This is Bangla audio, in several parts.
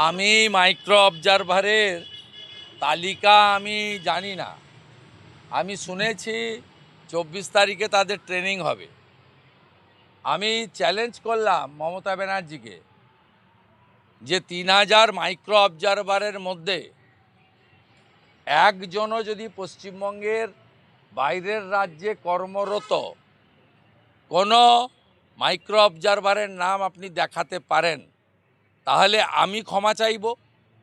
আমি মাইক্রো অবজারভারের তালিকা আমি জানি না। আমি শুনেছি 24 তারিখে তাদের ট্রেনিং হবে। আমি চ্যালেঞ্জ করলাম মমতা ব্যানার্জিকে যে 3000 মাইক্রো অবজারভারের মধ্যে একজনও যদি পশ্চিমবঙ্গের বাইরের রাজ্যে কর্মরত কোনো মাইক্রো অবজারভারের নাম আপনি দেখাতে পারেন তাহলে আমি ক্ষমা চাইব,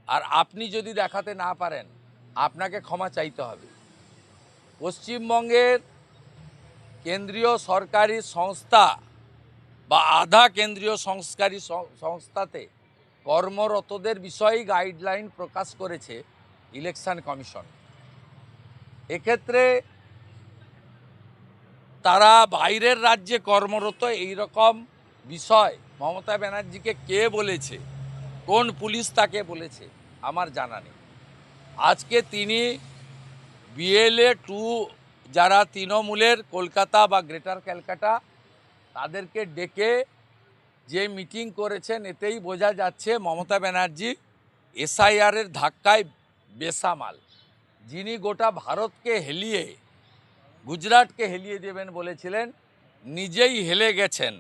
আর আপনি যদি দেখাতে না পারেন আপনাকে ক্ষমা চাইতে হবে। পশ্চিমবঙ্গের কেন্দ্রীয় সরকারি সংস্থা বা আধা কেন্দ্রীয় সংস্কারী সংস্থাতে কর্মরতদের বিষয়েই গাইডলাইন প্রকাশ করেছে ইলেকশন কমিশন। এক্ষেত্রে তারা বাইরের রাজ্যে কর্মরত এই রকম বিষয় মমতা ব্যানার্জিকে কে বলেছে, কোন পুলিশ তাকে বলেছে আমার জানা নেই। আজকে তিনি বিএলএ 2 যারা তৃণমূলের কলকাতা বা গ্রেটার ক্যালকাটা তাদেরকে ডেকে যে মিটিং করেছেন এতেই বোঝা যাচ্ছে মমতা ব্যানার্জি এসআইআরের ধাক্কায় বেসামাল। যিনি গোটা ভারতকে হেলিয়ে গুজরাটকে হেলিয়ে দেবেন বলেছিলেন, নিজেই হেলে গেছেন,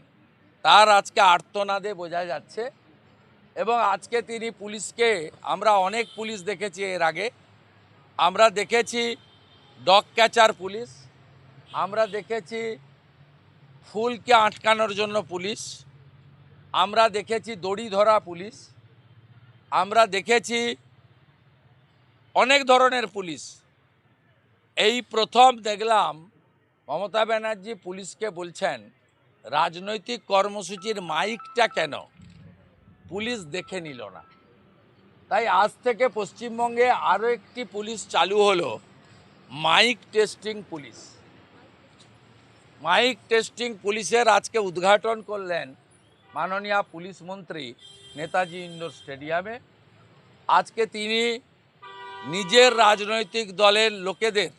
তার আজকে আর্তনাদে বোঝা যাচ্ছে। এবং আজকে তিনি পুলিশকে, আমরা অনেক পুলিশ দেখেছি এর আগে, আমরা দেখেছি ডগ ক্যাচার পুলিশ, আমরা দেখেছি ফুলকে আটকানোর জন্য পুলিশ, আমরা দেখেছি দড়ি ধরা পুলিশ, আমরা দেখেছি অনেক ধরনের পুলিশ। এই প্রথম দেখলাম মমতা ব্যানার্জি পুলিশকে বলছেন রাজনৈতিক কর্মসূচির মাইকটা কেন পুলিশ দেখে নিল না। তাই আজ থেকে পশ্চিমবঙ্গে আরও একটি পুলিশ চালু হলো, mic testing police. Mic testing পুলিশের আজকে উদ্ঘাটন করলেন মাননীয় পুলিশ মন্ত্রী নেতাজি ইন্ডোর স্টেডিয়ামে। আজকে তিনি নিজের রাজনৈতিক দলের লোকেদের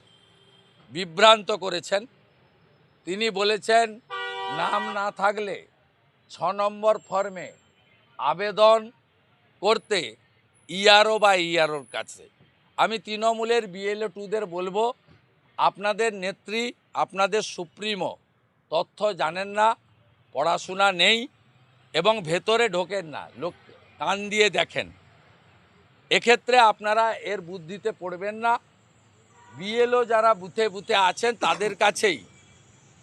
বিভ্রান্ত করেছেন। তিনি বলেছেন নাম না থাকলে 6 নম্বর ফর্মে আবেদন করতে ইআরও বা ইআরওর কাছে। আমি তৃণমূলের বিএলএ 2দের বলবো, আপনাদের নেত্রী, আপনাদের সুপ্রিমো তথ্য জানেন না, পড়াশোনা নেই এবং ভেতরে ঢোকেন না, লোক কান দিয়ে দেখেন। এক্ষেত্রে আপনারা এর বুদ্ধিতে পড়বেন না। বিএলও যারা বুথে বুথে আছেন তাদের কাছেই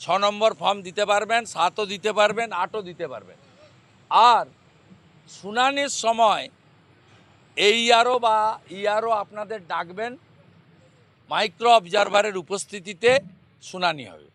6 নম্বর ফর্ম দিতে পারবেন, 7ও দিতে পারবেন, 8ও দিতে পারবেন। আর শুনানির সময় এইআরও বা ইআরও আপনাদের ডাকবেন, মাইক্রো অবজারভারের উপস্থিতিতে শুনানি হবে।